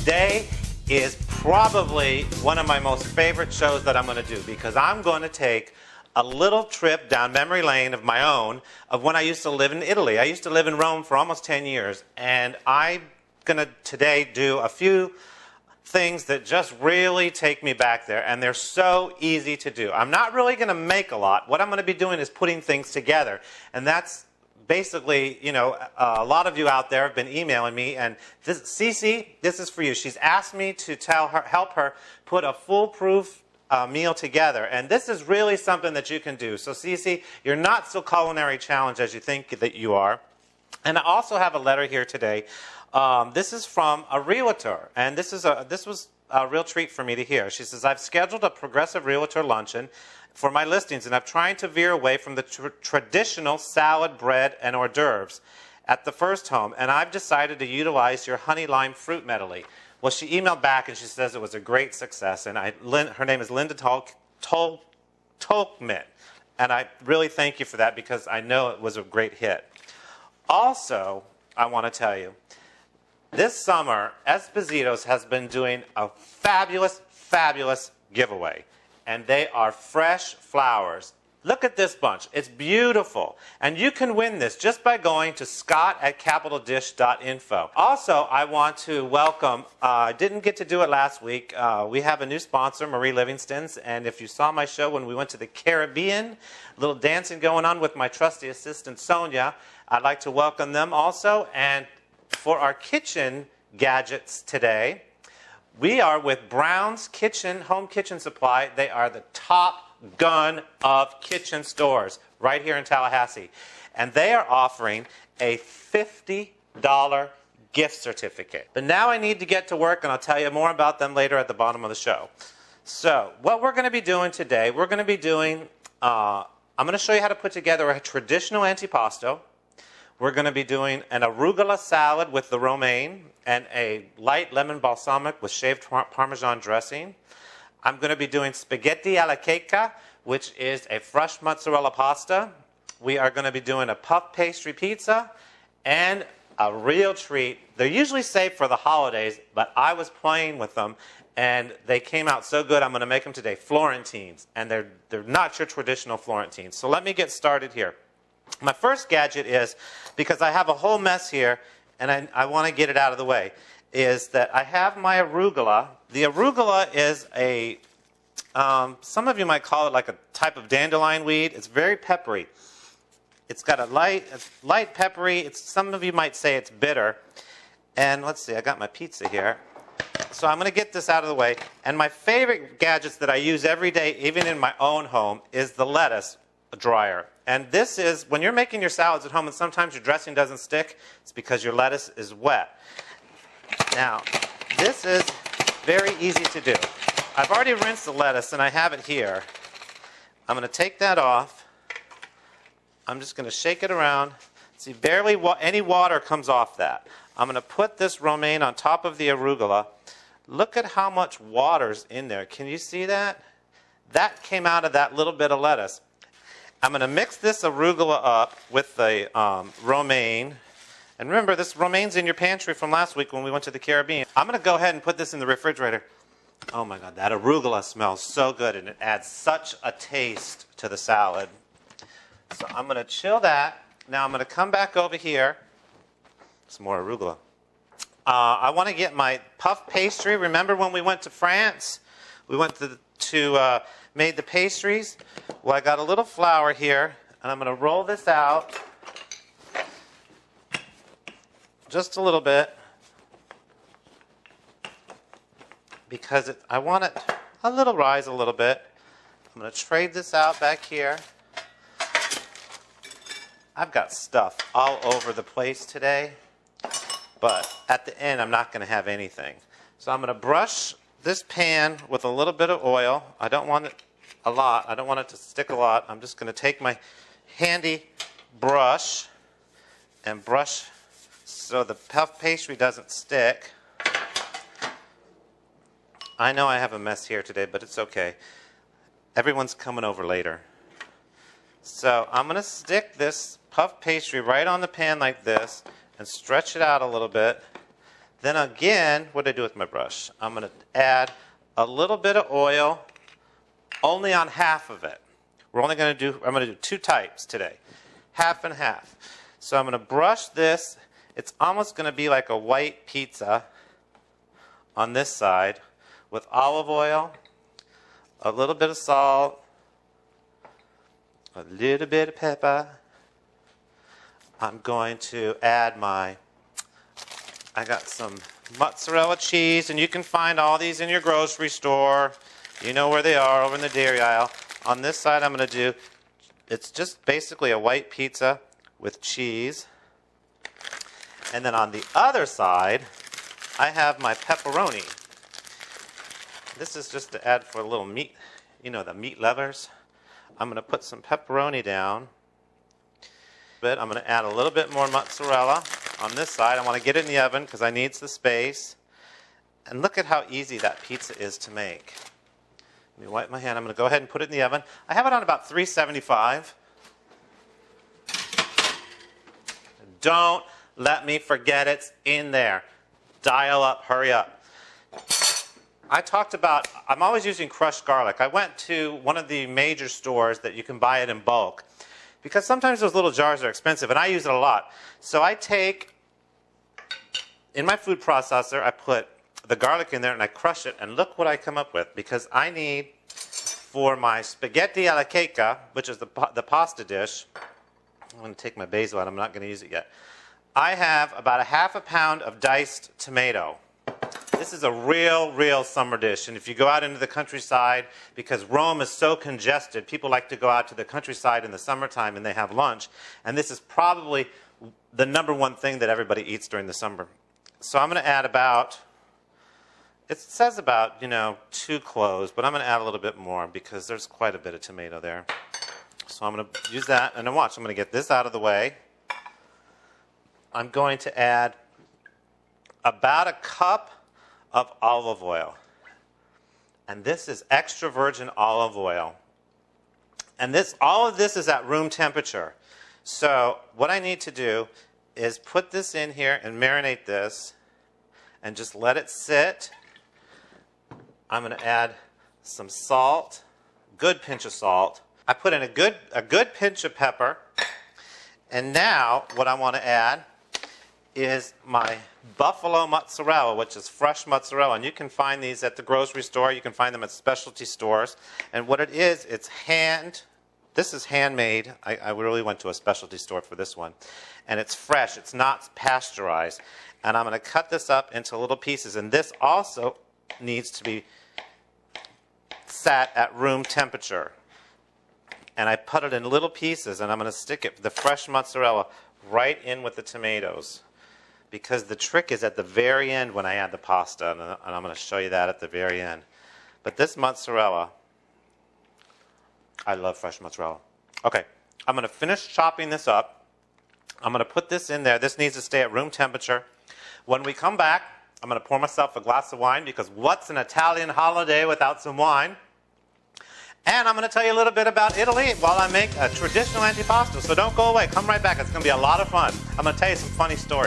today is probably one of my most favorite shows that I'm going to do because I'm going to take a little trip down memory lane of my own of when I used to live in Italy. I used to live in Rome for almost 10 years, and I'm going to today do a few things that just really take me back there, and they're so easy to do. I'm not really going to make a lot. What I'm going to be doing is putting things together, and that's basically, you know, a lot of you out there have been emailing me, and this, Cece, this is for you. She's asked me to help her put a foolproof meal together, and this is really something that you can do. So, Cece, you're not so culinary challenged as you think that you are. And I also have a letter here today. This is from a realtor, and this was a real treat for me to hear. She says, I've scheduled a progressive realtor luncheon for my listings, and I'm trying to veer away from the traditional salad, bread, and hors d'oeuvres at the first home, and I've decided to utilize your honey lime fruit medley. Well, she emailed back, and she says it was a great success, and her name is Linda Tolkmit, and I really thank you for that because I know it was a great hit. Also, I want to tell you, this summer, Esposito's has been doing a fabulous, fabulous giveaway. And they are fresh flowers. Look at this bunch. It's beautiful. And you can win this just by going to scott@capitaldish.info. Also, I want to welcome, I didn't get to do it last week. We have a new sponsor, Marie Livingston's. And if you saw my show when we went to the Caribbean, a little dancing going on with my trusty assistant, Sonia, I'd like to welcome them also. And for our kitchen gadgets today, we are with Brown's Kitchen, Home Kitchen Supply. They are the top gun of kitchen stores right here in Tallahassee. And they are offering a $50 gift certificate. But now I need to get to work, and I'll tell you more about them later at the bottom of the show. So what we're going to be doing today, we're going to be doing, I'm going to show you how to put together a traditional antipasto. We're going to be doing an arugula salad with the romaine and a light lemon balsamic with shaved Parmesan dressing. I'm going to be doing spaghetti alla cacca, which is a fresh mozzarella pasta. We are going to be doing a puff pastry pizza and a real treat. They're usually safe for the holidays, but I was playing with them, and they came out so good I'm going to make them today. Florentines, and they're not your traditional Florentines. So let me get started here. My first gadget is, because I have a whole mess here, and I want to get it out of the way, is that I have my arugula. The arugula is a, some of you might call it like a type of dandelion weed. It's very peppery. It's got a light peppery. Some of you might say it's bitter. And let's see, I got my pizza here. So I'm going to get this out of the way. And my favorite gadgets that I use every day, even in my own home, is the lettuce dryer. And this is, when you're making your salads at home and sometimes your dressing doesn't stick, it's because your lettuce is wet. Now, this is very easy to do. I've already rinsed the lettuce and I have it here. I'm going to take that off. I'm just going to shake it around. See, barely any water comes off that. I'm going to put this romaine on top of the arugula. Look at how much water's in there. Can you see that? That came out of that little bit of lettuce. I'm going to mix this arugula up with the romaine. And remember, this romaine's in your pantry from last week when we went to the Caribbean. I'm going to go ahead and put this in the refrigerator. Oh my God, that arugula smells so good, and it adds such a taste to the salad. So I'm going to chill that. Now I'm going to come back over here. Some more arugula. I want to get my puff pastry. Remember when we went to France? We went to made the pastries. Well, I got a little flour here, and I'm going to roll this out just a little bit because I want it a little rise a little bit. I'm going to trade this out back here. I've got stuff all over the place today, but at the end I'm not going to have anything. So I'm going to brush this pan with a little bit of oil. I don't want it a lot. I don't want it to stick a lot. I'm just going to take my handy brush and brush so the puff pastry doesn't stick. I know I have a mess here today, but it's okay. Everyone's coming over later. So I'm going to stick this puff pastry right on the pan like this and stretch it out a little bit. Then again, what do I do with my brush? I'm going to add a little bit of oil only on half of it. I'm going to do two types today, half and half. So I'm going to brush this. It's almost going to be like a white pizza on this side with olive oil, a little bit of salt, a little bit of pepper. I'm going to add I got some mozzarella cheese, and you can find all these in your grocery store. You know where they are, over in the dairy aisle. On this side, I'm going to do, it's just basically a white pizza with cheese. And then on the other side, I have my pepperoni. This is just to add for a little meat, you know, the meat lovers. I'm going to put some pepperoni down. I'm going to add a little bit more mozzarella on this side. I want to get it in the oven because I need the space. And look at how easy that pizza is to make. Let me wipe my hand. I'm going to go ahead and put it in the oven. I have it on about 375. Don't let me forget it's in there. Dial up, hurry up. I talked about, I'm always using crushed garlic. I went to one of the major stores that you can buy it in bulk, because sometimes those little jars are expensive, and I use it a lot. So I take, in my food processor, I put the garlic in there, and I crush it, and look what I come up with. Because I need, for my spaghetti alla cacca, which is the pasta dish, I'm going to take my basil out. I'm not going to use it yet. I have about a half a pound of diced tomato. This is a real summer dish. And if you go out into the countryside, because Rome is so congested, people like to go out to the countryside in the summertime and they have lunch. And this is probably the #1 thing that everybody eats during the summer. So I'm going to add about, it says about, 2 cloves, but I'm going to add a little bit more because there's quite a bit of tomato there. So I'm going to use that. And then watch, I'm going to get this out of the way. I'm going to add about a cup of olive oil. And this is extra virgin olive oil. And all of this is at room temperature. So what I need to do is put this in here and marinate this and just let it sit. I'm going to add some salt, good pinch of salt. I put in a good pinch of pepper. And now what I want to add is my buffalo mozzarella, which is fresh mozzarella. And you can find these at the grocery store. You can find them at specialty stores. And what it is, this is handmade. I really went to a specialty store for this one. And it's fresh. It's not pasteurized. And I'm going to cut this up into little pieces. And this also needs to be sat at room temperature. And I put it in little pieces. And I'm going to stick the fresh mozzarella right in with the tomatoes. Because the trick is at the very end when I add the pasta, and I'm going to show you that at the very end. But this mozzarella, I love fresh mozzarella. Okay, I'm going to finish chopping this up. I'm going to put this in there. This needs to stay at room temperature. When we come back, I'm going to pour myself a glass of wine, because what's an Italian holiday without some wine? And I'm going to tell you a little bit about Italy while I make a traditional antipasto. So don't go away. Come right back. It's going to be a lot of fun. I'm going to tell you some funny stories.